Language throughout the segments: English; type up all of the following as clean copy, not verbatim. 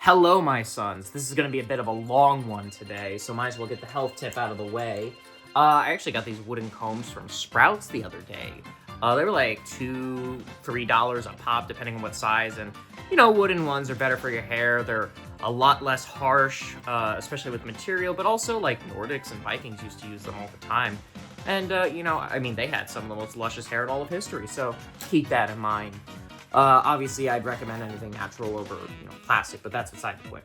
Hello, my sons. This is going to be a bit of a long one today, so might as well get the health tip out of the way. I actually got these wooden combs from Sprouts the other day. They were like $2, $3 a pop, depending on what size, and, wooden ones are better for your hair. They're a lot less harsh, especially with material, but also, like, Nordics and Vikings used to use them all the time. And, they had some of the most luscious hair in all of history, so keep that in mind. Obviously, I'd recommend anything natural over, plastic, but that's beside the point.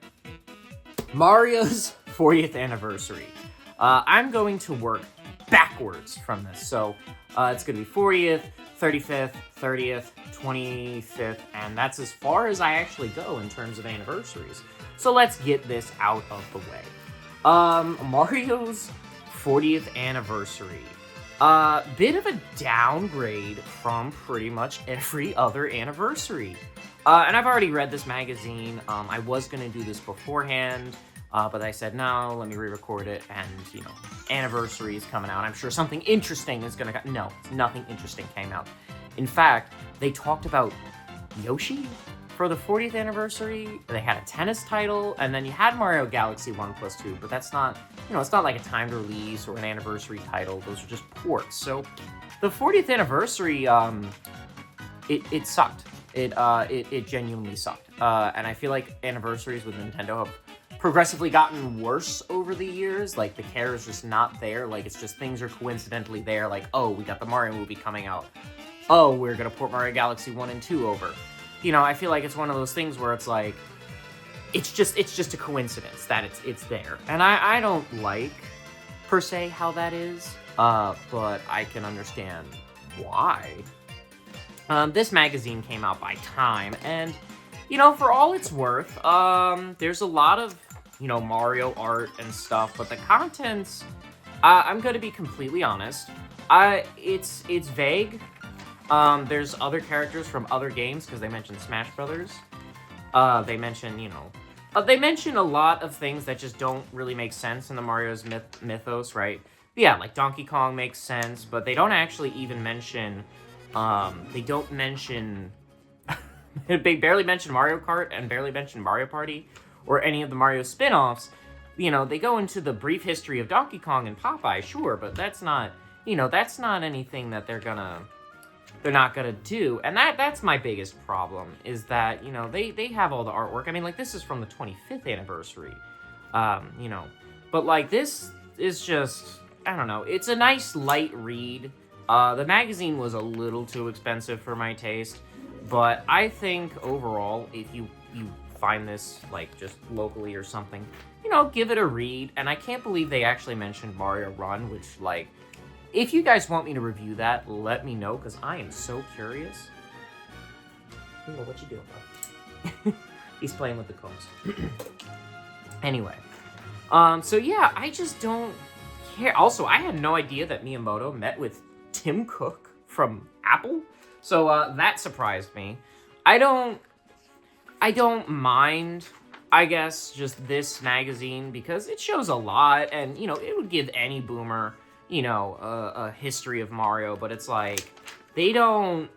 Mario's 40th anniversary. I'm going to work backwards from this. So, it's going to be 40th, 35th, 30th, 25th, and that's as far as I actually go in terms of anniversaries. So let's get this out of the way. Mario's 40th anniversary. Bit of a downgrade from pretty much every other anniversary. And I've already read this magazine. I was going to do this beforehand, but I said, no, let me re-record it. And, anniversary is coming out. I'm sure something interesting is going to... No, nothing interesting came out. In fact, they talked about Yoshi for the 40th anniversary. They had a tennis title, and then you had Mario Galaxy 1+2, but that's not... it's not like a timed release or an anniversary title. Those are just ports. So the 40th anniversary, it sucked. It genuinely sucked. And I feel like anniversaries with Nintendo have progressively gotten worse over the years. Like, the care is just not there. Like, it's just things are coincidentally there. Like, oh, we got the Mario movie coming out. Oh, we're going to port Mario Galaxy 1 and 2 over. I feel like it's one of those things where it's like, it's just a coincidence that it's there. And I don't like, per se, how that is, but I can understand why. This magazine came out by Time, and, for all it's worth, there's a lot of, Mario art and stuff, but the contents, I'm going to be completely honest, it's vague. There's other characters from other games, because they mentioned Smash Brothers. They mention, they mention a lot of things that just don't really make sense in the Mario's mythos, right? Yeah, like Donkey Kong makes sense, but they don't actually even mention, they barely mention Mario Kart and barely mention Mario Party or any of the Mario spin-offs. They go into the brief history of Donkey Kong and Popeye, sure, but that's not, that's not anything that they're not gonna do. And that's my biggest problem, is that, they have all the artwork. I mean, like, this is from the 25th anniversary, but, like, this is just, I don't know, it's a nice light read. The magazine was a little too expensive for my taste, but I think overall, if you find this, like, just locally or something, give it a read. And I can't believe they actually mentioned Mario Run, which, like, if you guys want me to review that, let me know, because I am so curious. What you doing, bud? He's playing with the combs. Anyway. So yeah, I just don't care. Also, I had no idea that Miyamoto met with Tim Cook from Apple. So, that surprised me. I don't mind, I guess, just this magazine, because it shows a lot, and, it would give any boomer, a history of Mario, but it's like, they don't,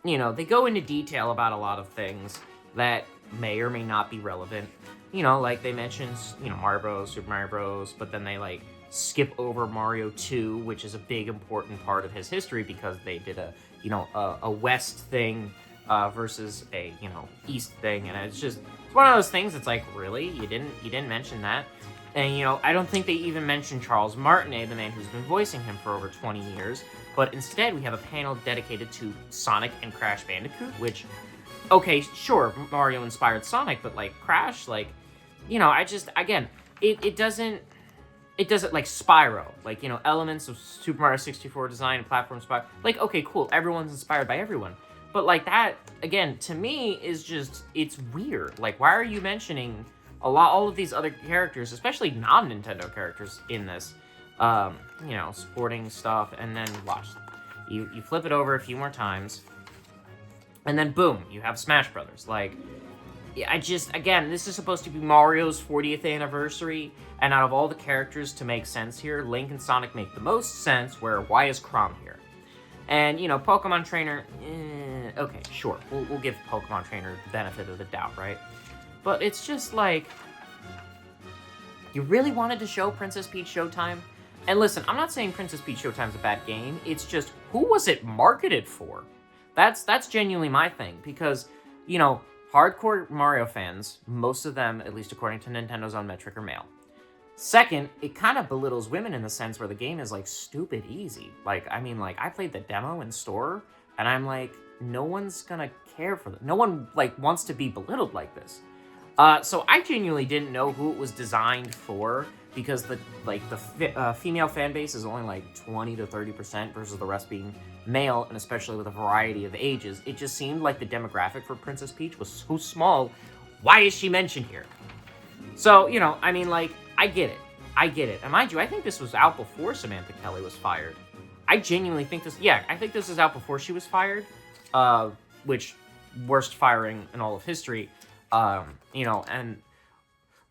they go into detail about a lot of things that may or may not be relevant. Like, they mention, Mario Bros, Super Mario Bros, but then they, like, skip over Mario 2, which is a big important part of his history, because they did a West thing, versus a, East thing, and it's one of those things. It's like, really? You didn't mention that? And, I don't think they even mentioned Charles Martinet, the man who's been voicing him for over 20 years. But instead, we have a panel dedicated to Sonic and Crash Bandicoot, which, okay, sure, Mario inspired Sonic, but, like, Crash, like, again, it doesn't, like, Spyro, like, elements of Super Mario 64 design and platform Spyro, like, okay, cool, everyone's inspired by everyone. But, like, that, again, to me, is just, it's weird. Like, why are you mentioning all of these other characters, especially non-Nintendo characters in this, sporting stuff, and then watch. You flip it over a few more times, and then boom, you have Smash Brothers. Like, again, this is supposed to be Mario's 40th anniversary, and out of all the characters to make sense here, Link and Sonic make the most sense, why is Chrom here? And, Pokemon Trainer, okay, sure, we'll give Pokemon Trainer the benefit of the doubt, right? but it's just like, you really wanted to show Princess Peach Showtime? And listen, I'm not saying Princess Peach Showtime's a bad game. It's just, who was it marketed for? That's genuinely my thing, because, you know, hardcore Mario fans, most of them, at least according to Nintendo's own metric, are male. Second, it kind of belittles women in the sense where the game is, like, stupid easy. Like, I mean, like, I played the demo in store, and I'm like, no one's gonna care for this. No one, like, wants to be belittled like this. So I genuinely didn't know who it was designed for, because the female fan base is only like 20 to 30% versus the rest being male, and especially with a variety of ages. It just seemed like the demographic for Princess Peach was so small. Why is she mentioned here? So, you know, I mean, like, I get it. And mind you, I think this was out before Samantha Kelly was fired. I genuinely think I think this is out before she was fired, which, worst firing in all of history. You know, and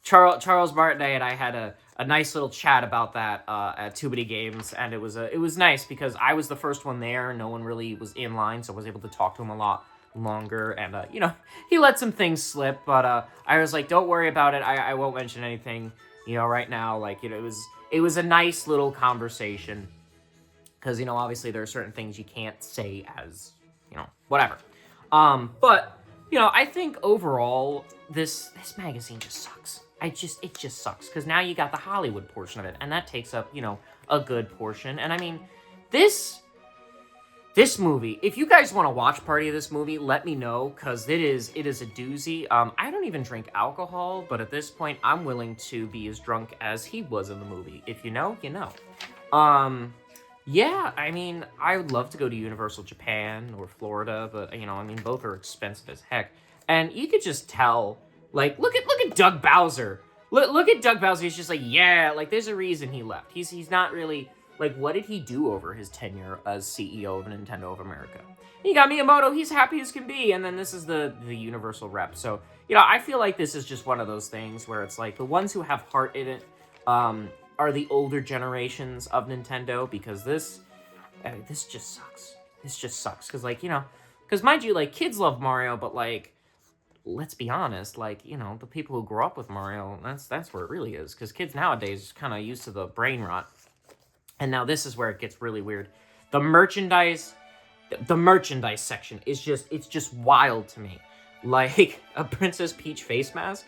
Charles Martinet and I had a nice little chat about that at Too Many Games, and it was nice because I was the first one there. No one really was in line, so I was able to talk to him a lot longer, and you know, he let some things slip, but I was like, don't worry about it. I won't mention anything, you know, right now. Like, you know, it was a nice little conversation, because, you know, obviously there are certain things you can't say as, you know, whatever. But you know, I think overall, this magazine just sucks. It just sucks, because now you got the Hollywood portion of it, and that takes up, you know, a good portion. And I mean, this movie, if you guys want to watch party of this movie, let me know, because it is a doozy. I don't even drink alcohol, but at this point, I'm willing to be as drunk as he was in the movie. If you know, you know. Yeah, I mean, I would love to go to Universal Japan or Florida, but, you know, I mean, both are expensive as heck. And you could just tell, like, look at Doug Bowser. Look at Doug Bowser. He's just like, yeah, like, there's a reason he left. He's not really, like, what did he do over his tenure as CEO of Nintendo of America? You got Miyamoto, he's happy as can be, and then this is the Universal rep. So, you know, I feel like this is just one of those things where it's like, the ones who have heart in it, are the older generations of Nintendo, because this just sucks. This just sucks, because, like, you know, because mind you, like, kids love Mario, but, like, let's be honest, like, you know, the people who grew up with Mario, that's where it really is, because kids nowadays are kind of used to the brain rot, and now this is where it gets really weird. The merchandise section is just wild to me. Like, a Princess Peach face mask.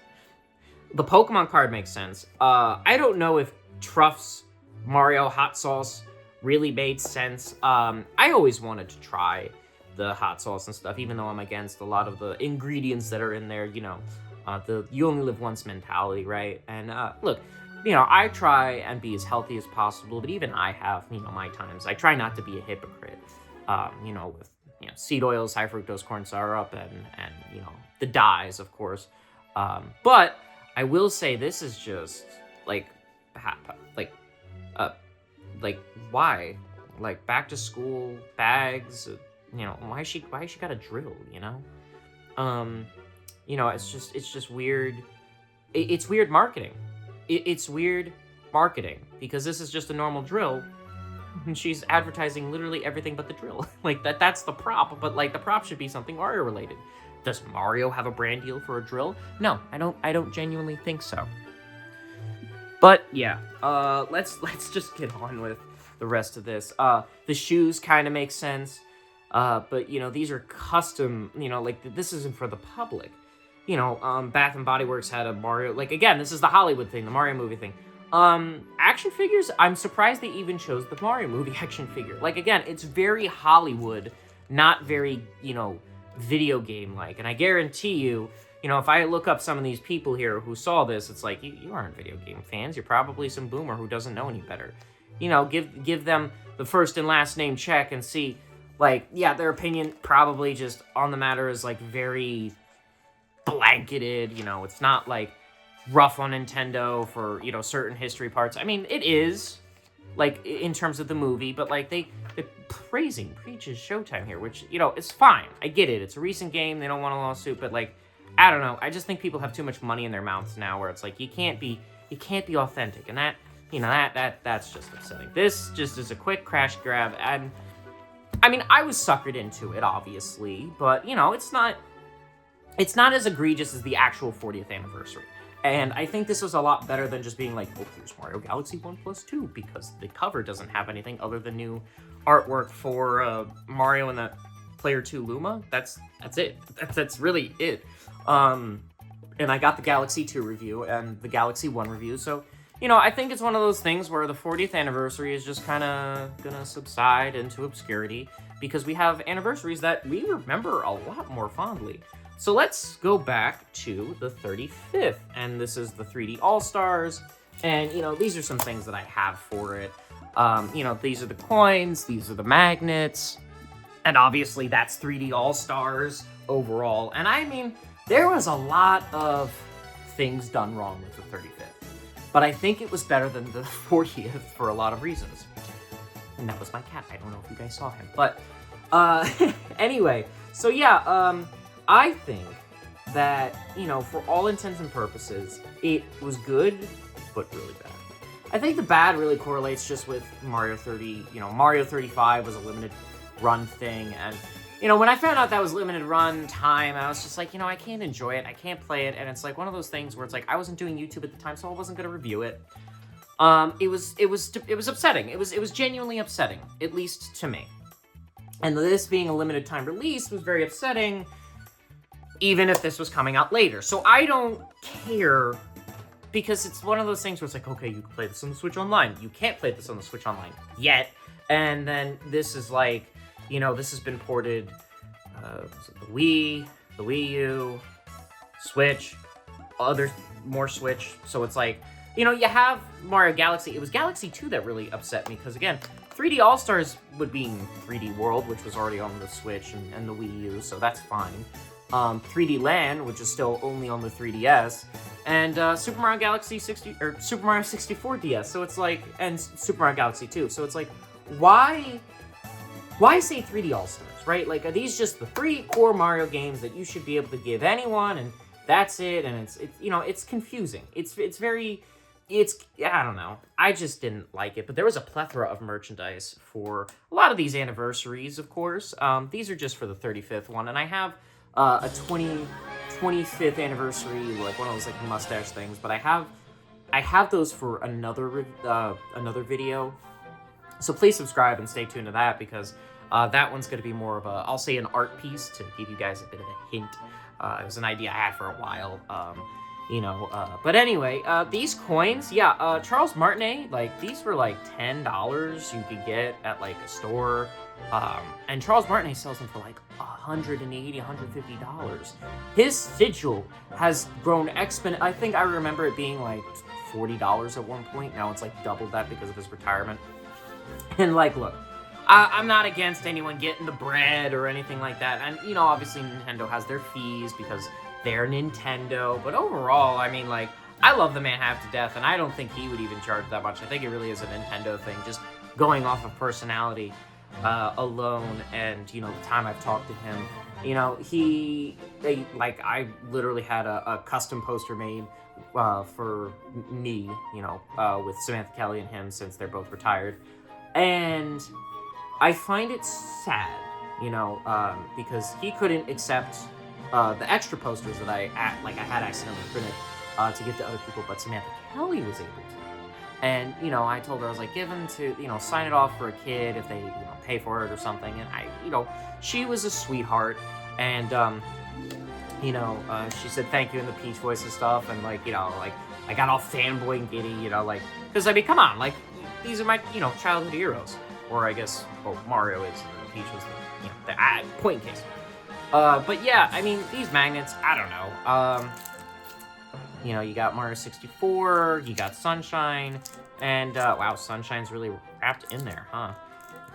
The Pokemon card makes sense. I don't know if Truff's Mario hot sauce really made sense. I always wanted to try the hot sauce and stuff, even though I'm against a lot of the ingredients that are in there, you know, the you only live once mentality, right? And look, you know, I try and be as healthy as possible, but even I have, you know, my times. I try not to be a hypocrite, you know, with, you know, seed oils, high fructose corn syrup, and you know, the dyes, of course. But I will say this is just, like, why? Like, back to school, bags, you know, why she got a drill, you know? You know, it's just weird. It's weird marketing. It's weird marketing, because this is just a normal drill, and she's advertising literally everything but the drill. Like, that's the prop, but, like, the prop should be something Mario related. Does Mario have a brand deal for a drill? No, I don't genuinely think so. But yeah, let's just get on with the rest of this. The shoes kind of make sense, but, you know, these are custom. You know, like, this isn't for the public. You know, Bath and Body Works had a Mario. Like, again, this is the Hollywood thing, the Mario movie thing. Action figures. I'm surprised they even chose the Mario movie action figure. Like, again, it's very Hollywood, not very, you know, video game like. And I guarantee you, you know, if I look up some of these people here who saw this, it's like, you aren't video game fans. You're probably some boomer who doesn't know any better. You know, give them the first and last name check and see, like, yeah, their opinion probably just on the matter is, like, very blanketed. You know, it's not, like, rough on Nintendo for, you know, certain history parts. I mean, it is, like, in terms of the movie, but, like, they're praising Peach's Showtime here, which, you know, is fine. I get it. It's a recent game. They don't want a lawsuit, but, like, I don't know. I just think people have too much money in their mouths now, where it's like, you can't be authentic, and that, you know, that's just upsetting. This just is a quick crash grab, and I mean, I was suckered into it, obviously, but, you know, it's not it's not as egregious as the actual 40th anniversary. And I think this was a lot better than just being like, oh, here's Mario Galaxy 1+2, because the cover doesn't have anything other than new artwork for Mario and the Player 2 Luma. That's it. That's really it. And I got the Galaxy 2 review and the Galaxy 1 review, so, you know, I think it's one of those things where the 40th anniversary is just kind of gonna subside into obscurity, because we have anniversaries that we remember a lot more fondly. So let's go back to the 35th, and this is the 3D All-Stars, and, you know, these are some things that I have for it. You know, these are the coins, these are the magnets, and obviously that's 3D All-Stars overall. And I mean, there was a lot of things done wrong with the 35th, but I think it was better than the 40th for a lot of reasons. And that was my cat. I don't know if you guys saw him, but anyway, so yeah, I think that, you know, for all intents and purposes, it was good, but really bad. I think the bad really correlates just with Mario 30, you know, Mario 35 was a limited run thing, and, you know, when I found out that was limited run time, I was just like, you know, I can't enjoy it, I can't play it, and it's like one of those things where it's like, I wasn't doing YouTube at the time, so I wasn't gonna review it. It was upsetting. It was genuinely upsetting, at least to me. And this being a limited time release was very upsetting, even if this was coming out later. So I don't care, because it's one of those things where it's like, okay, you can play this on the Switch Online. You can't play this on the Switch Online yet. And then this is like, you know, this has been ported, the Wii, the Wii U, Switch, more Switch. So it's like, you know, you have Mario Galaxy. It was Galaxy 2 that really upset me, because again, 3D All-Stars would be in 3D World, which was already on the Switch and the Wii U, so that's fine. 3D Land, which is still only on the 3DS, and Super Mario Galaxy 60 or Super Mario 64 DS. So it's like, and Super Mario Galaxy 2. So it's like, why say 3D All Stars, right? Like, are these just the 3 core Mario games that you should be able to give anyone, and that's it? And it's you know, it's confusing. It's I don't know. I just didn't like it. But there was a plethora of merchandise for a lot of these anniversaries, of course. These are just for the 35th one, and I have a 25th anniversary, like one of those like mustache things, but I have those for another video, so please subscribe and stay tuned to that, because that one's going to be more of a, I'll say, an art piece to give you guys a bit of a hint. It was an idea I had for a while, you know, but anyway, these coins, yeah, Charles Martinet, like, these were like $10 you could get at like a store, and Charles Martinet sells them for like $180, $150. His sigil has grown I think I remember it being like $40 at one point. Now it's like doubled that because of his retirement. And like, look, I'm not against anyone getting the bread or anything like that. And, you know, obviously Nintendo has their fees because they're Nintendo. But overall, I mean, like, I love the man half to death, and I don't think he would even charge that much. I think it really is a Nintendo thing, just going off of personality alone. And, you know, the time I've talked to him, you know, like, I literally had a custom poster made for me, you know, with Samantha Kelly and him, since they're both retired. And I find it sad, you know, because he couldn't accept the extra posters that I had accidentally printed to give to other people, but Samantha Kelly was able to. And, you know, I told her, I was like, give them to, you know, sign it off for a kid if they, you know, pay for it or something. And you know, she was a sweetheart. And, you know, she said thank you in the Peach voice and stuff. And, like, you know, like, I got all fanboy and giddy, you know, like, because, I mean, come on, like, these are my, you know, childhood heroes. Or I guess, well, Mario is, and Peach was the, you know, the point in case. But yeah, I mean, these magnets, I don't know. You know, you got Mario 64, you got Sunshine, and, wow, Sunshine's really wrapped in there, huh?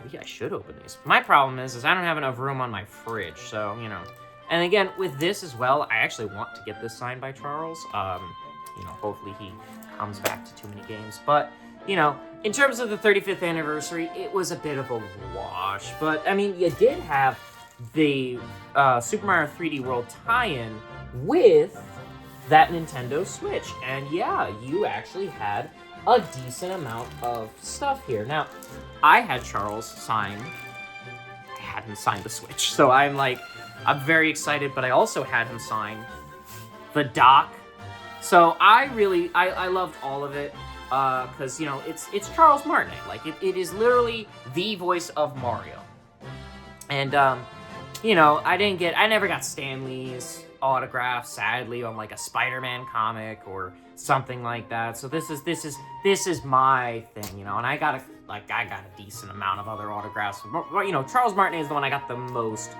Maybe I should open these. My problem is I don't have enough room on my fridge, so, you know. And again, with this as well, I actually want to get this signed by Charles. You know, hopefully he comes back to too many games. But, you know, in terms of the 35th anniversary, it was a bit of a wash. But, I mean, you did have the Super Mario 3D World tie-in with that Nintendo Switch. And yeah, you actually had a decent amount of stuff here. Now, I had Charles sign. I hadn't signed the Switch, so I'm like, I'm very excited, but I also had him sign the doc. So I loved all of it, because, you know, it's Charles Martinet. Like, it is literally the voice of Mario. And, you know, I never got Stan Lee's autograph, sadly, on like a Spider-Man comic or something like that. So this is my thing, you know, and I got a decent amount of other autographs. You know, Charles Martinet is the one I got the most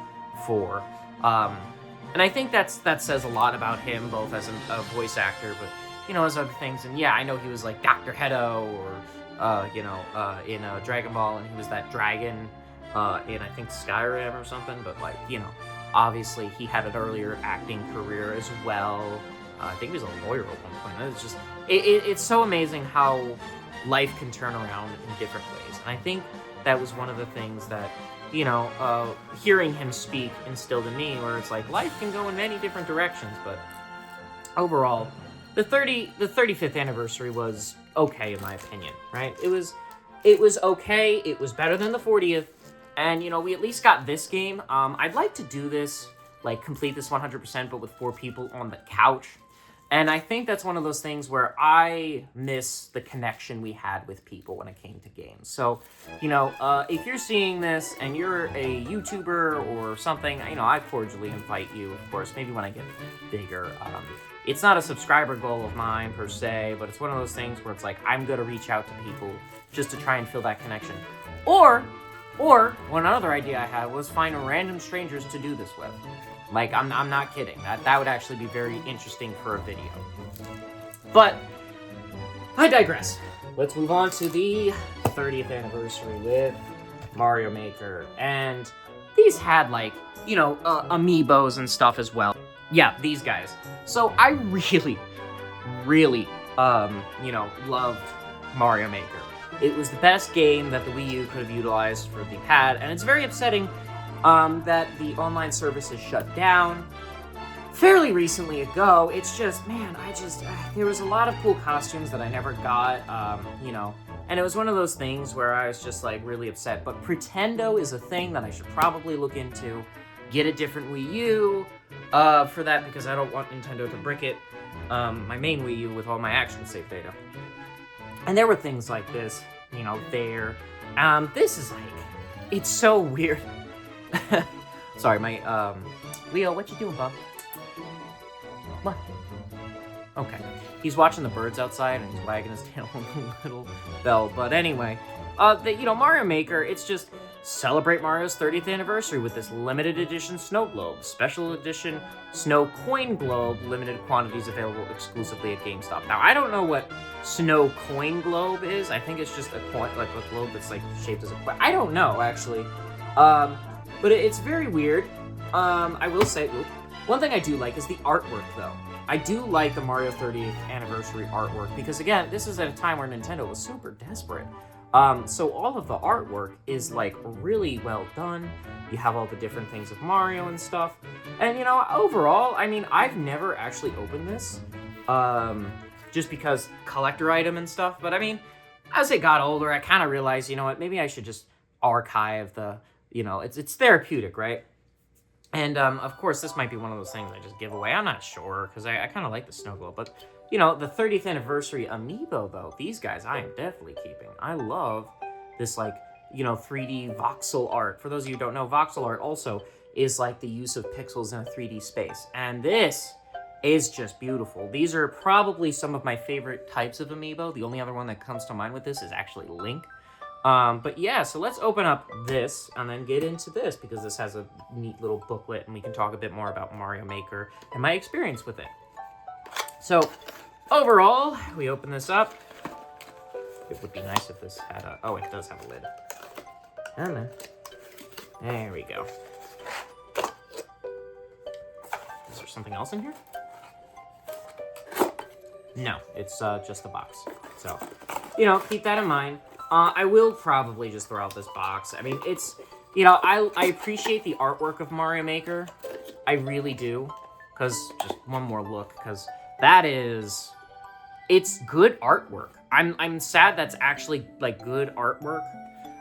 for. And I think that says a lot about him, both as a voice actor, but, you know, as other things. And yeah, I know he was like Dr. Hedo, or, you know, in Dragon Ball, and he was that dragon in, I think, Skyrim or something. But, like, you know, obviously he had an earlier acting career as well. I think he was a lawyer at one point. It's just, it's so amazing how life can turn around in different ways. And I think that was one of the things that, you know, hearing him speak instilled in me, where it's like, life can go in many different directions. But overall, the 35th anniversary was okay, in my opinion, right? It was okay. It was better than the 40th. And, you know, we at least got this game. I'd like to do this, like, complete this 100%, but with 4 people on the couch. And I think that's one of those things where I miss the connection we had with people when it came to games. So, you know, if you're seeing this and you're a YouTuber or something, you know, I cordially invite you, of course, maybe when I get bigger. It's not a subscriber goal of mine, per se, but it's one of those things where it's like, I'm going to reach out to people just to try and feel that connection. Or one other idea I had was find random strangers to do this with. Like, I'm not kidding. That would actually be very interesting for a video. But I digress. Let's move on to the 30th anniversary with Mario Maker. And these had, like, you know, amiibos and stuff as well. Yeah, these guys. So I really, you know, loved Mario Maker. It was the best game that the Wii U could have utilized for the pad, and it's very upsetting that the online service is shut down fairly recently ago. It's just, man, there was a lot of cool costumes that I never got, you know, and it was one of those things where I was just, like, really upset. But Pretendo is a thing that I should probably look into, get a different Wii U for that, because I don't want Nintendo to brick it, my main Wii U with all my action save data. And there were things like this, you know, there. This is, like, it's so weird. Sorry, my, Leo, what you doing, bub? What? Okay. He's watching the birds outside, and he's wagging his tail on the little bell. But anyway, you know, Mario Maker, it's just celebrate Mario's 30th anniversary with this limited edition snow globe, special edition snow coin globe, limited quantities available exclusively at GameStop. Now, I don't know what snow coin globe is. I think it's just a coin, like a globe that's, like, shaped as a coin. I don't know, actually. But it's very weird. I will say, one thing I do like is the artwork, though. I do like the Mario 30th anniversary artwork, because, again, this is at a time where Nintendo was super desperate. So all of the artwork is, like, really well done. You have all the different things of Mario and stuff. And, you know, overall, I mean, I've never actually opened this, just because collector item and stuff. But, I mean, as I got older, I kind of realized, you know what, maybe I should just archive the, you know, it's therapeutic, right? And, of course, this might be one of those things I just give away. I'm not sure, because I kind of like the snow globe. But, you know, the 30th anniversary amiibo, though, these guys I am definitely keeping. I love this, like, you know, 3D voxel art. For those of you who don't know, voxel art also is, like, the use of pixels in a 3D space. And this is just beautiful. These are probably some of my favorite types of amiibo. The only other one that comes to mind with this is actually Link. But yeah, so let's open up this and then get into this, because this has a neat little booklet and we can talk a bit more about Mario Maker and my experience with it. So overall, we open this up. It would be nice if this had a, oh, it does have a lid. And then, there we go. Is there something else in here? No, it's just the box. So, you know, keep that in mind. I will probably just throw out this box. I mean, it's, you know, I appreciate the artwork of Mario Maker. I really do. Because, just one more look, because that is, it's good artwork. I'm sad that's actually, like, good artwork.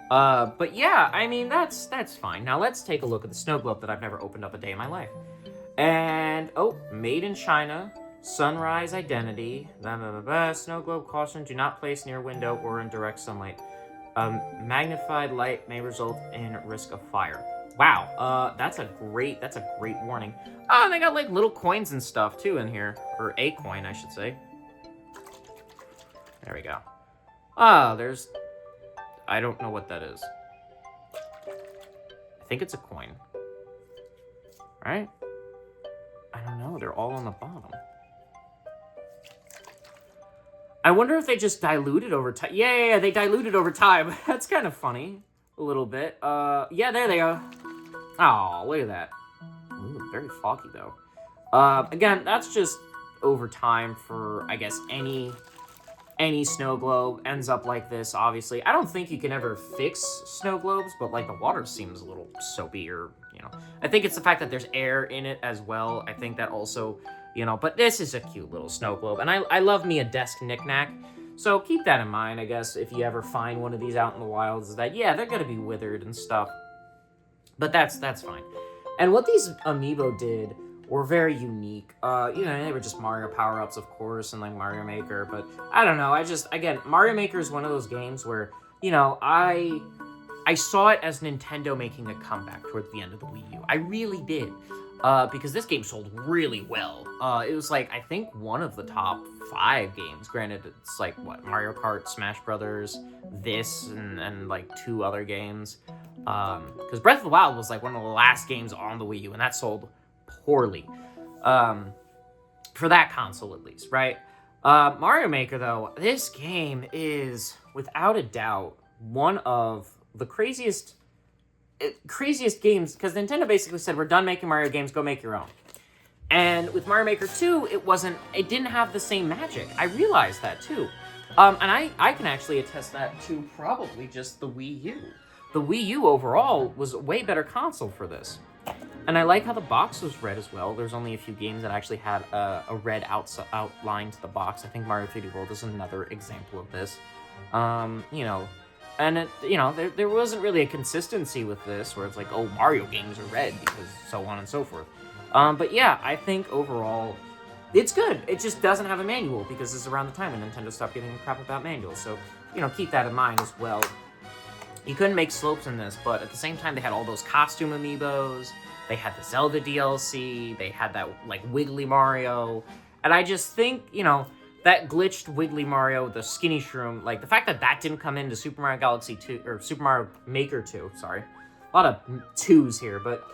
But yeah, I mean, that's fine. Now let's take a look at the snow globe that I've never opened up a day in my life. And, oh, made in China, sunrise identity, blah, blah, blah, blah, snow globe caution, do not place near window or in direct sunlight. Magnified light may result in risk of fire. Wow, that's a great warning. Oh, and they got like little coins and stuff too in here, or a coin, I should say. There we go. Ah, there's, I don't know what that is. I think it's a coin. Right? I don't know, they're all on the bottom. I wonder if they just diluted over time. Yeah, they diluted over time. That's kind of funny. A little bit. Yeah, there they go. Oh, look at that. Ooh, very foggy, though. Again, that's just over time for, I guess, any snow globe ends up like this, obviously. I don't think you can ever fix snow globes, but, like, the water seems a little soapy or, you know. I think it's the fact that there's air in it as well. I think that also... You know, but this is a cute little snow globe, and I love me a desk knickknack, so keep that in mind, I guess, if you ever find one of these out in the wilds, is that, yeah, they're gonna be withered and stuff, but that's fine. And what these amiibo did were very unique. You know, they were just Mario power-ups, of course, and, like, Mario Maker, but I don't know, again, Mario Maker is one of those games where, you know, I saw it as Nintendo making a comeback towards the end of the Wii U. I really did. Because this game sold really well. It was like, I think one of the top 5 games. Granted, it's like, what, Mario Kart, Smash Brothers, this, and like 2 other games. Because Breath of the Wild was like one of the last games on the Wii U, and that sold poorly. For that console, at least, right? Mario Maker, though, this game is, without a doubt, one of the craziest games, because Nintendo basically said, we're done making Mario games, go make your own. And with Mario Maker 2, it didn't have the same magic. I realized that too. And I can actually attest that to probably just the Wii U. The Wii U overall was a way better console for this. And I like how the box was red as well. There's only a few games that actually had a red outline to the box. I think Mario 3D World is another example of this. You know, and it, you know, there wasn't really a consistency with this, where it's like, oh, Mario games are red, because so on and so forth. But yeah, I think overall, it's good. It just doesn't have a manual, because this is around the time when Nintendo stopped giving a crap about manuals. So, you know, keep that in mind as well. You couldn't make slopes in this, but at the same time, they had all those costume amiibos, they had the Zelda DLC, they had that, like, Wiggly Mario, and I just think, you know, that glitched Wiggly Mario, the skinny shroom, like, the fact that that didn't come into Super Mario Galaxy 2, or Super Mario Maker 2, sorry. A lot of 2s here, but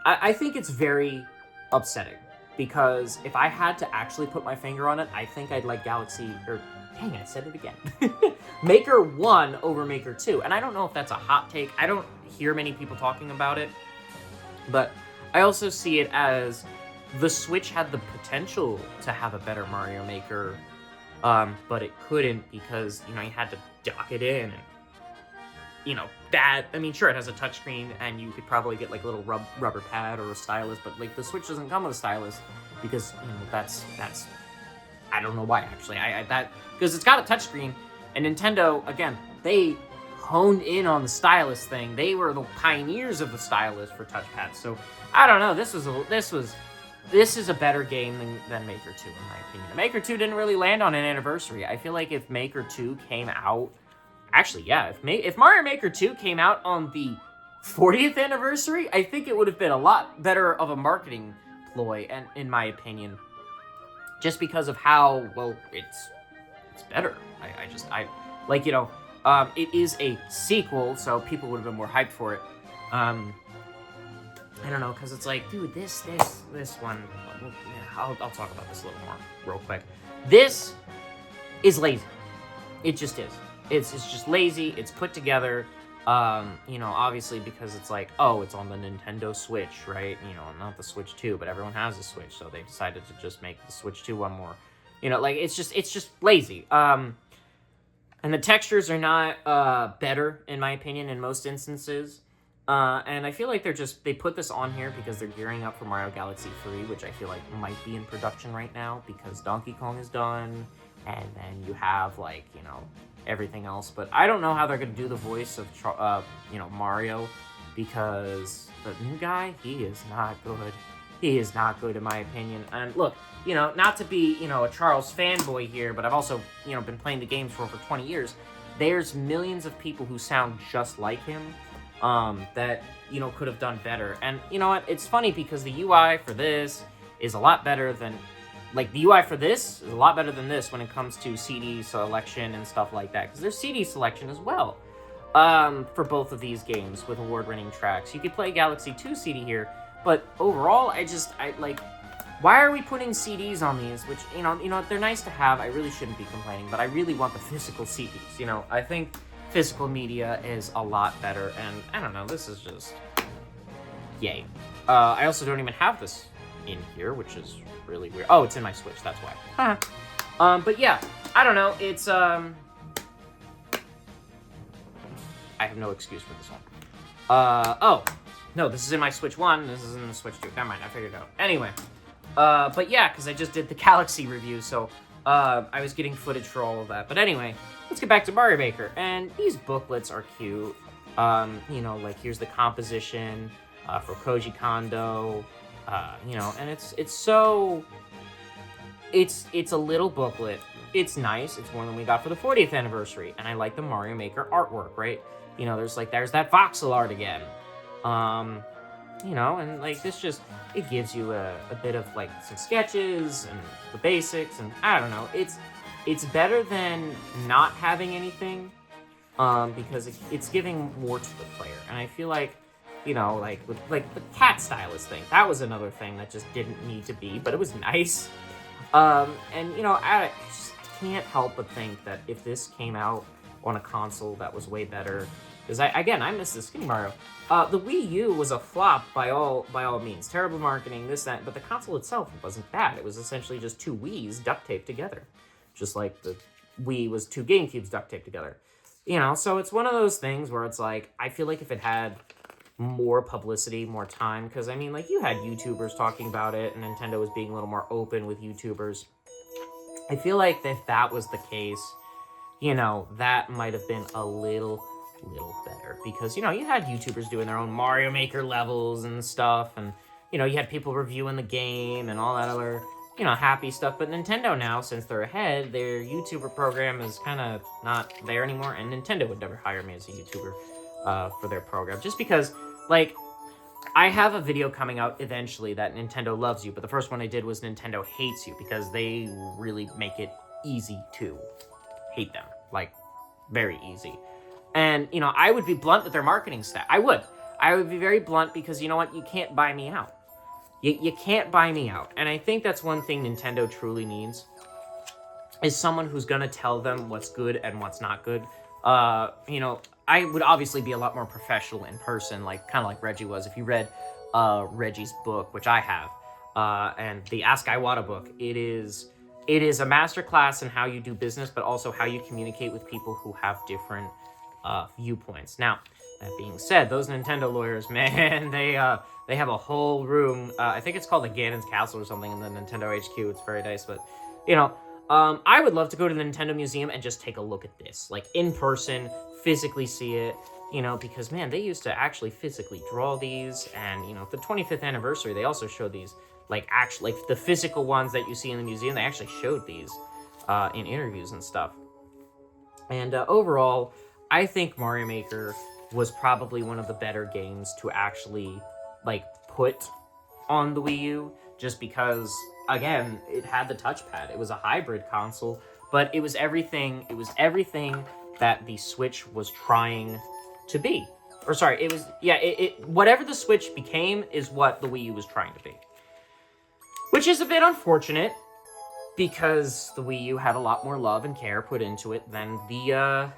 I think it's very upsetting. Because if I had to actually put my finger on it, I think I'd like Galaxy, or, dang, I said it again. Maker 1 over Maker 2. And I don't know if that's a hot take. I don't hear many people talking about it. But I also see it as the Switch had the potential to have a better Mario Maker, but it couldn't because, you know, you had to dock it in. And, you know, that, I mean, sure, it has a touchscreen, and you could probably get, like, a little rubber pad or a stylus, but, like, the Switch doesn't come with a stylus because, you know, that's I don't know why, actually. Because it's got a touchscreen, and Nintendo, again, they honed in on the stylus thing. They were the pioneers of the stylus for touchpads, so, I don't know, this is a better game than Maker 2, in my opinion. Maker 2 didn't really land on an anniversary. I feel like if Maker 2 came out... Actually, yeah, if Mario Maker 2 came out on the 40th anniversary, I think it would have been a lot better of a marketing ploy, and in my opinion. Just because of how, well, it's better. Like, you know, it is a sequel, so people would have been more hyped for it. I don't know, because it's like, dude, this one, yeah, I'll talk about this a little more real quick. This is lazy. It just is. It's just lazy. It's put together, you know, obviously because it's like, oh, it's on the Nintendo Switch, right? You know, not the Switch 2, but everyone has a Switch, so they decided to just make the Switch 2 one more. You know, like, it's just lazy. And the textures are not better, in my opinion, in most instances. And I feel like they put this on here because they're gearing up for Mario Galaxy 3, which I feel like might be in production right now because Donkey Kong is done. and then you have, like, you know, everything else. But I don't know how they're going to do the voice of, you know, Mario, because the new guy, he is not good. He is not good, in my opinion. And look, you know, not to be, you know, a Charles fanboy here, but I've also, you know, been playing the games for over 20 years. There's millions of people who sound just like him, that, you know, could have done better. And you know what? It's funny because the UI for this is a lot better than, like, the UI for this is a lot better than this when it comes to CD selection and stuff like that. Because there's CD selection as well, for both of these games with award-winning tracks. You could play Galaxy 2 CD here, but overall, I like, why are we putting CDs on these? Which, you know, they're nice to have. I really shouldn't be complaining, but I really want the physical CDs. You know, I think physical media is a lot better, and I don't know, this is just yay. I also don't even have this in here, which is really weird. Oh, it's in my Switch, that's why. But yeah, I don't know, it's, I have no excuse for this one. Oh, no, this is in my Switch 1, this is in the Switch 2. Never mind, I figured it out. Anyway, but yeah, because I just did the Galaxy review, so, I was getting footage for all of that. But anyway, let's get back to Mario Maker. And these booklets are cute. You know, like, here's the composition, for Koji Kondo, you know, and it's a little booklet. It's nice. It's one that we got for the 40th anniversary, and I like the Mario Maker artwork, right? You know, there's that voxel art again. You know, and like this just, it gives you a bit of like some sketches and the basics, and I don't know, it's better than not having anything, because it's giving more to the player. And I feel like, you know, like with like the cat stylus thing, that was another thing that just didn't need to be, but it was nice. And you know, I just can't help but think that if this came out on a console that was way better, because I miss the Skinny Mario. The Wii U was a flop by all means. Terrible marketing, this, that, but the console itself wasn't bad. It was essentially just two Wiis duct taped together. Just like the Wii was two GameCubes duct taped together. You know, so it's one of those things where it's like, I feel like if it had more publicity, more time, because I mean, like, you had YouTubers talking about it, and Nintendo was being a little more open with YouTubers. I feel like if that was the case, you know, that might have been a little better, because, you know, you had YouTubers doing their own Mario Maker levels and stuff, and, you know, you had people reviewing the game and all that other, you know, happy stuff. But Nintendo now, since they're ahead, their YouTuber program is kind of not there anymore, and Nintendo would never hire me as a YouTuber for their program, just because, like, I have a video coming out eventually that Nintendo loves you, but the first one I did was Nintendo hates you, because they really make it easy to hate them, like, very easy. And, you know, I would be blunt with their marketing staff. I would be very blunt, because, you know what? You can't buy me out. You can't buy me out. And I think that's one thing Nintendo truly needs, is someone who's going to tell them what's good and what's not good. You know, I would obviously be a lot more professional in person, like, kind of like Reggie was. If you read Reggie's book, which I have, and the Ask Iwata book, it is a masterclass in how you do business, but also how you communicate with people who have different viewpoints. Now, that being said, those Nintendo lawyers, man, they have a whole room. I think it's called the Ganon's Castle or something in the Nintendo HQ. It's very nice, but, you know, I would love to go to the Nintendo Museum and just take a look at this, like, in person, physically see it, you know, because, man, they used to actually physically draw these, and, you know, the 25th anniversary, they also showed these, like, actually, like, the physical ones that you see in the museum, they actually showed these in interviews and stuff. And overall, I think Mario Maker was probably one of the better games to actually, like, put on the Wii U, just because, again, it had the touchpad. It was a hybrid console, but it was everything that the Switch was trying to be. Or sorry, it was, yeah, whatever the Switch became is what the Wii U was trying to be. Which is a bit unfortunate, because the Wii U had a lot more love and care put into it than the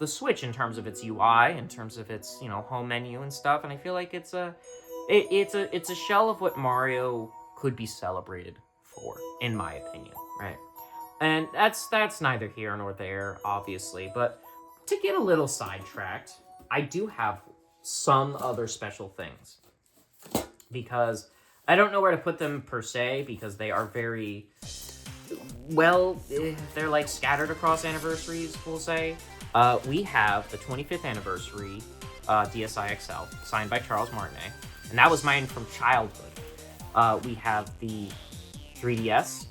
Switch, in terms of its UI, in terms of its, you know, home menu and stuff. And I feel like it's a shell of what Mario could be celebrated for, in my opinion, right? And that's neither here nor there, obviously. But to get a little sidetracked, I do have some other special things, because I don't know where to put them per se, because they are very, well, they're like scattered across anniversaries, we'll say. We have the 25th anniversary DSi XL, signed by Charles Martinet, and that was mine from childhood. We have the 3DS,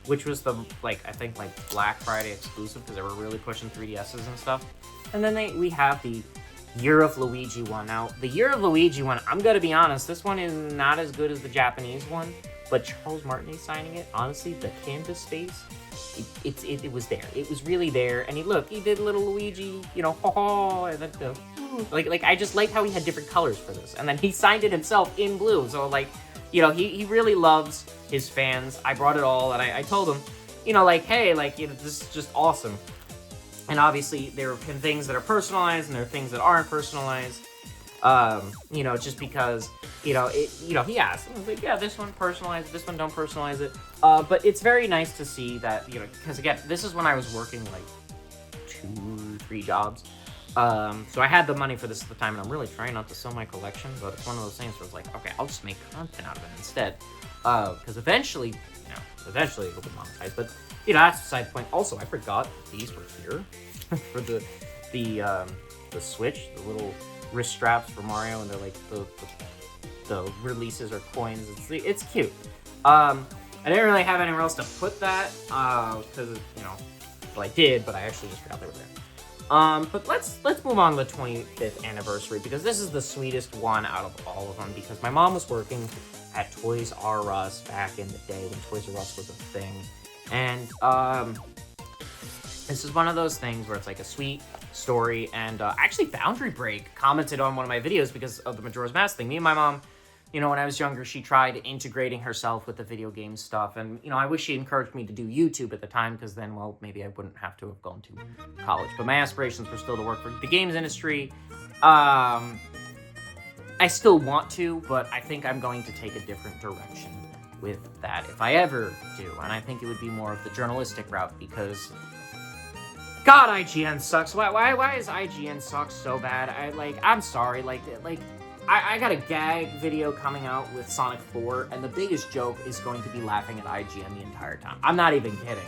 which was the, I think, Black Friday exclusive, because they were really pushing 3DSs and stuff. And then we have the Year of Luigi one. Now, the Year of Luigi one, I'm gonna be honest, this one is not as good as the Japanese one, but Charles Martinet signing it, honestly, the canvas space, it was there. It was really there, and he did little Luigi, and then, I just liked how he had different colors for this, and then he signed it himself in blue, so, he really loves his fans. I brought it all, and I told him, hey, this is just awesome. And obviously, there are things that are personalized, and there are things that aren't personalized. Just because, he asked. I was like, yeah, this one personalized, this one don't personalize it. But it's very nice to see that, because again, this is when I was working 2 or 3 jobs. So I had the money for this at the time, and I'm really trying not to sell my collection, but it's one of those things where it's like, okay, I'll just make content out of it instead. Because eventually it'll be monetized, but, that's beside the point. Also, I forgot these were here for the Switch, the little wrist straps for Mario, and they're the releases or coins. It's cute. I didn't really have anywhere else to put that, because, well, I did, but I actually just forgot they were there. But let's move on to the 25th anniversary, because this is the sweetest one out of all of them, because my mom was working at Toys R Us back in the day when Toys R Us was a thing. And this is one of those things where it's a sweet story, and actually Boundary Break commented on one of my videos because of the Majora's Mask thing. Me and my mom, when I was younger, she tried integrating herself with the video game stuff, and, I wish she encouraged me to do YouTube at the time, because then, well, maybe I wouldn't have to have gone to college. But my aspirations were still to work for the games industry. I still want to, but I think I'm going to take a different direction with that if I ever do, and I think it would be more of the journalistic route, because God, IGN sucks. Why is IGN sucks so bad? I'm sorry, I got a gag video coming out with Sonic 4, and the biggest joke is going to be laughing at IGN the entire time. I'm not even kidding.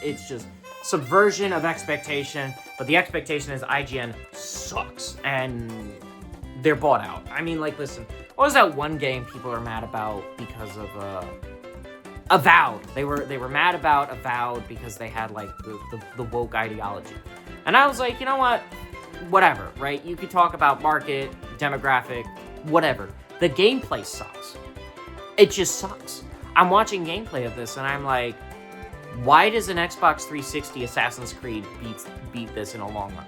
It's just subversion of expectation, but the expectation is IGN sucks, and they're bought out. I mean, listen, what was that one game people are mad about because of, Avowed. They were mad about Avowed because they had, the woke ideology. And I was like, you know what? Whatever, right? You could talk about market, demographic, whatever. The gameplay sucks. It just sucks. I'm watching gameplay of this, and I'm like, why does an Xbox 360 Assassin's Creed beat this in a long run?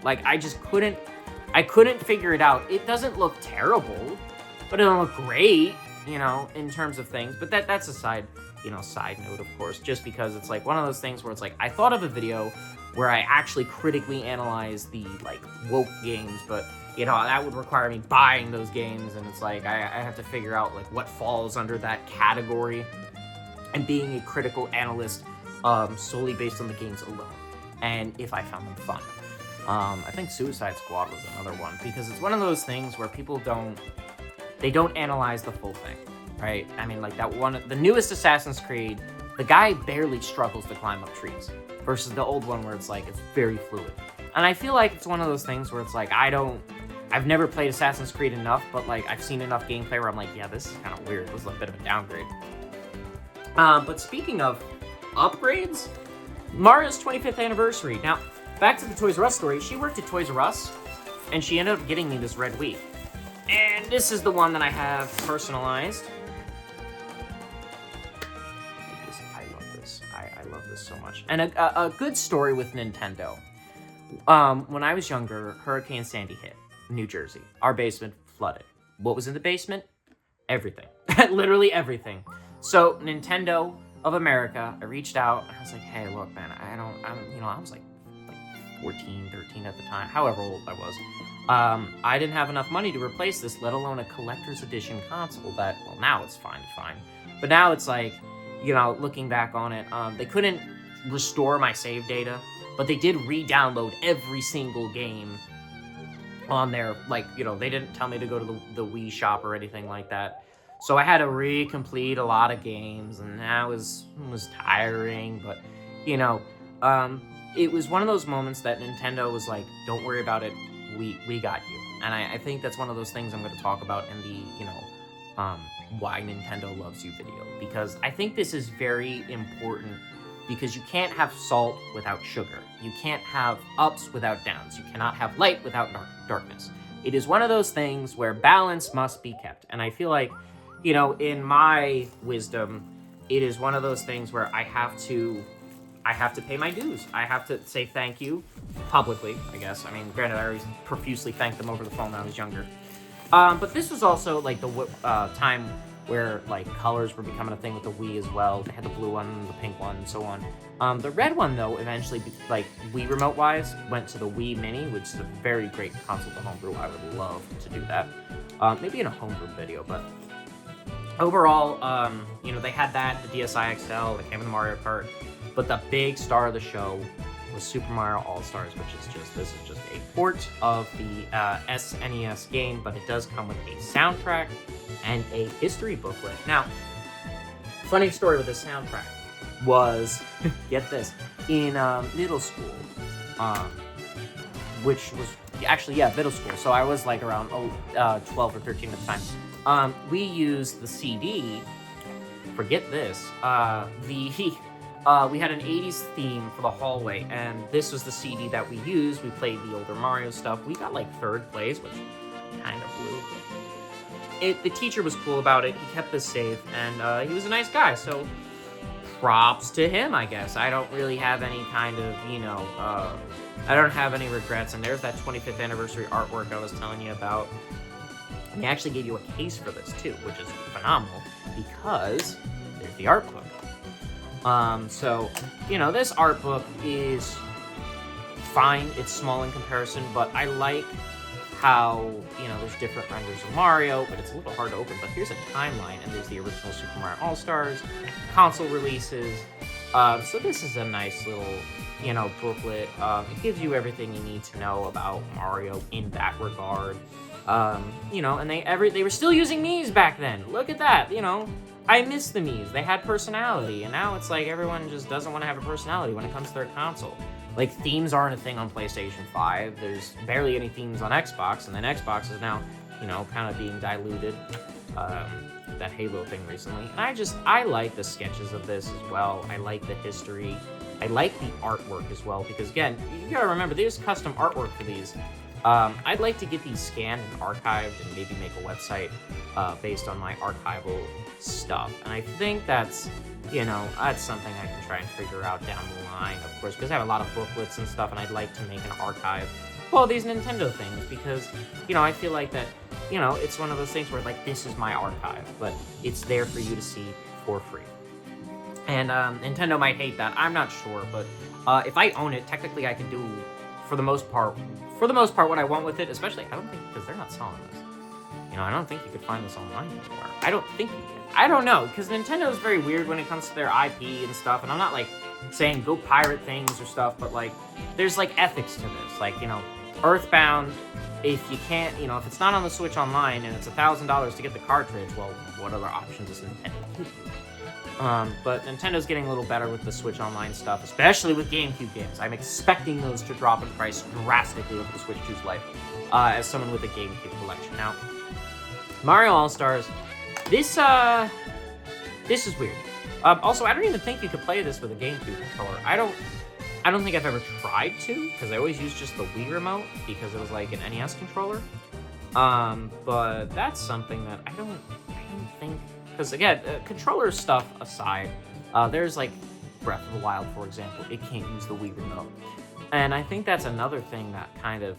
I couldn't figure it out. It doesn't look terrible, but it doesn't look great, in terms of things. But that's a side note, of course, just because it's one of those things where it's I thought of a video where I actually critically analyze the woke games, but that would require me buying those games, and it's I have to figure out what falls under that category, and being a critical analyst solely based on the games alone, and if I found them fun. I think Suicide Squad was another one, because it's one of those things where people don't analyze the full thing, right? I mean, that one, the newest Assassin's Creed, the guy barely struggles to climb up trees, versus the old one where it's it's very fluid. And I feel it's one of those things where it's I've never played Assassin's Creed enough, but I've seen enough gameplay where I'm yeah, this is kind of weird. This is a bit of a downgrade. But speaking of upgrades, Mario's 25th anniversary. Now, back to the Toys R Us story. She worked at Toys R Us, and she ended up getting me this red Wii. And this is the one that I have personalized. I love this. I love this so much. And a good story with Nintendo. When I was younger, Hurricane Sandy hit New Jersey. Our basement flooded. What was in the basement? Everything. Literally everything. So Nintendo of America, I reached out and I was like, hey, look, man, I was 14, 13 at the time, however old I was. I didn't have enough money to replace this, let alone a collector's edition console that, well, now it's fine. But now it's looking back on it, they couldn't restore my save data, but they did re-download every single game on there. They didn't tell me to go to the Wii shop or anything like that. So I had to recomplete a lot of games, and that was tiring, but you know, um, it was one of those moments that Nintendo was like, don't worry about it, we got you. And I think that's one of those things I'm going to talk about in the, why Nintendo loves you video, because I think this is very important, because you can't have salt without sugar. You can't have ups without downs. You cannot have light without darkness. It is one of those things where balance must be kept. And I feel like, in my wisdom, it is one of those things where I have to pay my dues. I have to say thank you publicly, I guess. I mean, granted, I always profusely thanked them over the phone when I was younger. But this was also like the time where like colors were becoming a thing with the Wii as well. They had the blue one, the pink one, and so on. The red one, though, eventually, like Wii remote-wise, went to the Wii Mini, which is a very great console to homebrew. I would love to do that. Maybe in a homebrew video, but overall, they had that, the DSi XL, the came in the Mario Kart, but the big star of the show was Super Mario All-Stars, which is this is just a port of the SNES game, but it does come with a soundtrack and a history booklet. Now, funny story with this soundtrack was, get this, in middle school, which was actually, middle school, so I was like around 12 or 13 at the time. We used the CD, forget this, we had an 80s theme for the hallway, and this was the CD that we used. We played the older Mario stuff. We got like third place, which kind of blew. The teacher was cool about it. He kept this safe, and he was a nice guy, so props to him, I guess. I don't really have any kind of, I don't have any regrets. And there's that 25th anniversary artwork I was telling you about. And they actually gave you a case for this too, which is phenomenal, because there's the art book. So, this art book is fine. It's small in comparison, but I like how, there's different renders of Mario, but it's a little hard to open. But here's a timeline, and there's the original Super Mario All-Stars, console releases. So this is a nice little, booklet. It gives you everything you need to know about Mario in that regard. And they were still using Mii's back then. Look at that, I miss the Mii's. They had personality, and now it's like everyone just doesn't want to have a personality when it comes to their console. Like, themes aren't a thing on PlayStation 5. There's barely any themes on Xbox, and then Xbox is now, kind of being diluted. That Halo thing recently. And I like the sketches of this as well. I like the history. I like the artwork as well, because again, you gotta remember, there's custom artwork for these. I'd like to get these scanned and archived and maybe make a website based on my archival stuff. And I think that's something I can try and figure out down the line, of course, because I have a lot of booklets and stuff, and I'd like to make an archive of all these Nintendo things, because, I feel like that, it's one of those things where, like, this is my archive, but it's there for you to see for free. And Nintendo might hate that, I'm not sure, but if I own it, technically I can do, for the most part, what I want with it, especially, I don't think, because they're not selling this. I don't think you could find this online anymore. I don't think you can. I don't know, because Nintendo is very weird when it comes to their IP and stuff, and I'm not, like, saying go pirate things or stuff, but, like, there's, like, ethics to this. Like, Earthbound, if you can't, if it's not on the Switch Online and it's $1,000 to get the cartridge, well, what other options does Nintendo give you? But Nintendo's getting a little better with the Switch Online stuff, especially with GameCube games. I'm expecting those to drop in price drastically over the Switch 2's life, as someone with a GameCube collection. Now, Mario All-Stars, this is weird. Also, I don't even think you could play this with a GameCube controller. I don't think I've ever tried to, because I always used just the Wii remote, because it was like an NES controller. But that's something that I don't think, because again, controller stuff aside, there's like Breath of the Wild, for example, it can't use the Wii remote. And I think that's another thing that kind of,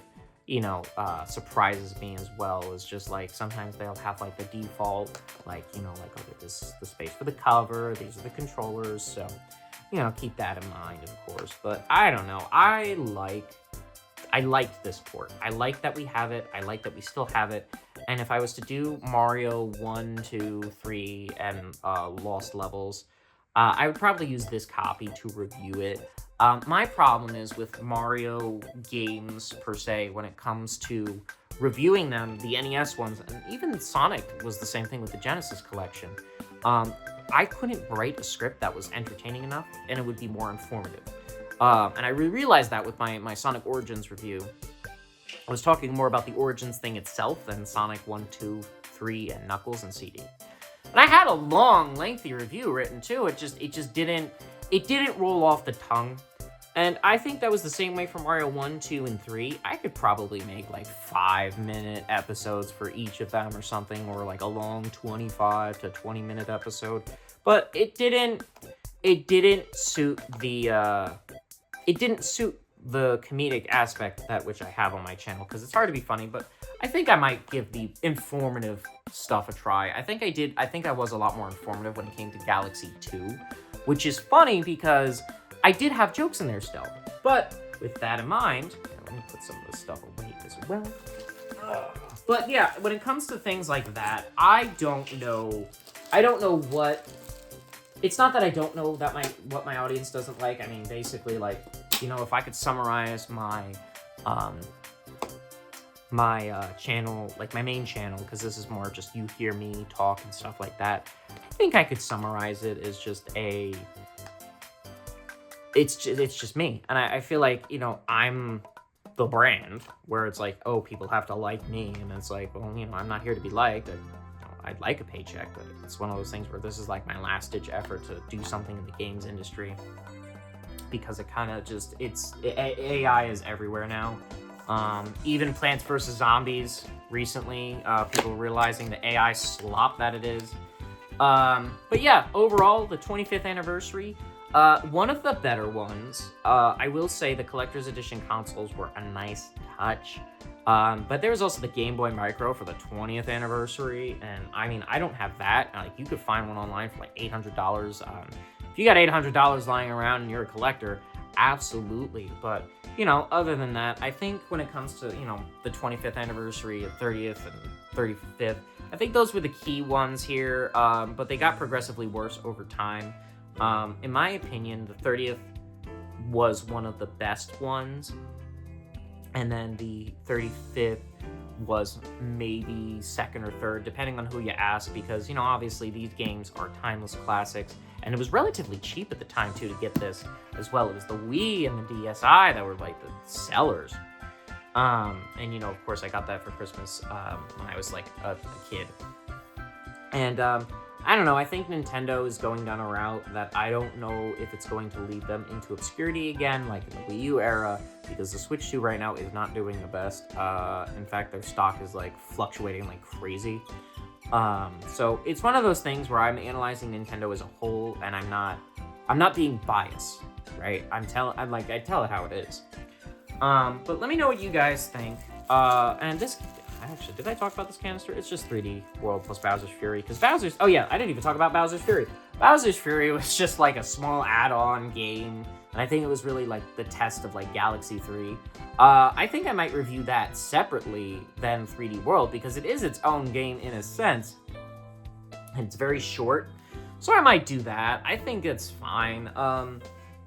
surprises me as well, is just like sometimes they'll have like the default, like, okay, this is the space for the cover, these are the controllers, so, keep that in mind, of course. But I don't know, I liked this port. I like that we have it, I like that we still have it, and if I was to do Mario 1, 2, 3, and Lost Levels, I would probably use this copy to review it. My problem is with Mario games, per se, when it comes to reviewing them, the NES ones, and even Sonic was the same thing with the Genesis collection. I couldn't write a script that was entertaining enough, and it would be more informative. And I realized that with my Sonic Origins review. I was talking more about the Origins thing itself than Sonic 1, 2, 3, and Knuckles and CD. And I had a long, lengthy review written too. It just didn't roll off the tongue. And I think that was the same way for Mario 1, 2, and 3. I could probably make like 5-minute episodes for each of them or something, or like a long 25 to 20-minute episode. But it didn't suit the comedic aspect that which I have on my channel, because it's hard to be funny, but I think I might give the informative stuff a try. I think I was a lot more informative when it came to Galaxy 2, which is funny because I did have jokes in there still. But with that in mind, let me put some of this stuff away as well. But yeah, when it comes to things like that, I don't know what. It's not that I don't know that what my audience doesn't like. I mean, basically, like, you know, if I could summarize my channel, like my main channel, because this is more just you hear me talk and stuff like that. I think I could summarize it as just it's just me. And I feel like, you know, I'm the brand where it's like, oh, people have to like me. And it's like, well, you know, I'm not here to be liked. I'd like a paycheck, but it's one of those things where this is like my last ditch effort to do something in the games industry, because it kind of just, AI is everywhere now. Even Plants vs. Zombies recently, people realizing the AI slop that it is. But yeah, overall, the 25th anniversary, one of the better ones. I will say the collector's edition consoles were a nice touch. But there was also the Game Boy Micro for the 20th anniversary, and I mean, I don't have that. Like, you could find one online for like $800. If you got $800 lying around and you're a collector, absolutely. But, you know, other than that, I think when it comes to, you know, the 25th anniversary, 30th, and 35th, I think those were the key ones here, but they got progressively worse over time. In my opinion, the 30th was one of the best ones, and then the 35th was maybe second or third, depending on who you ask, because, you know, obviously these games are timeless classics, and it was relatively cheap at the time, too, to get this as well. It was the Wii and the DSi that were, like, the sellers. And, you know, of course, I got that for Christmas when I was, like, a kid. And, I don't know, I think Nintendo is going down a route that I don't know if it's going to lead them into obscurity again, like in the Wii U era, because the Switch 2 right now is not doing the best. In fact, their stock is, like, fluctuating like crazy. So it's one of those things where I'm analyzing Nintendo as a whole, and I'm not being biased, right? I tell it how it is. But let me know what you guys think. And this, actually, did I talk about this canister? It's just 3D World plus Bowser's Fury, because oh yeah, I didn't even talk about Bowser's Fury. Bowser's Fury was just like a small add-on game, and I think it was really like the test of like Galaxy 3. I think I might review that separately than 3D World, because it is its own game in a sense, and it's very short, so I might do that. I think it's fine.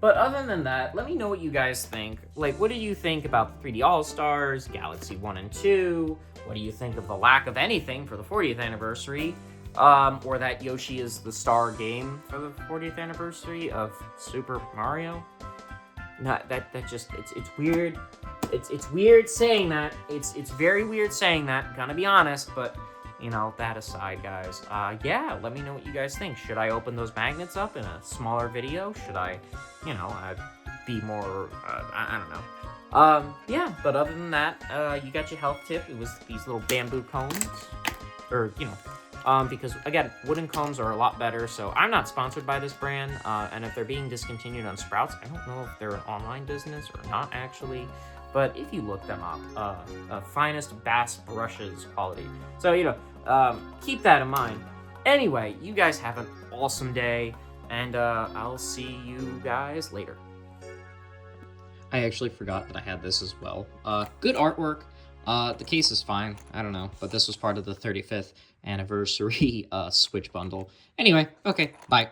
But other than that, let me know what you guys think. Like, what do you think about the 3D All-Stars, Galaxy 1 and 2? What do you think of the lack of anything for the 40th anniversary? Or that Yoshi is the star game for the 40th anniversary of Super Mario? Not that just, it's weird. It's weird saying that. It's very weird saying that, gonna be honest, but, you know, that aside, guys, yeah, let me know what you guys think. Should I open those magnets up in a smaller video? Should I, you know, be more, I don't know. Yeah, but other than that, you got your health tip. It was these little bamboo cones, or, you know, because, again, wooden cones are a lot better, so I'm not sponsored by this brand, and if they're being discontinued on Sprouts, I don't know if they're an online business or not, actually. But if you look them up, finest bass brushes quality. So, you know, keep that in mind. Anyway, you guys have an awesome day, and I'll see you guys later. I actually forgot that I had this as well. Good artwork. The case is fine. I don't know, but this was part of the 35th anniversary Switch bundle. Anyway, okay, bye.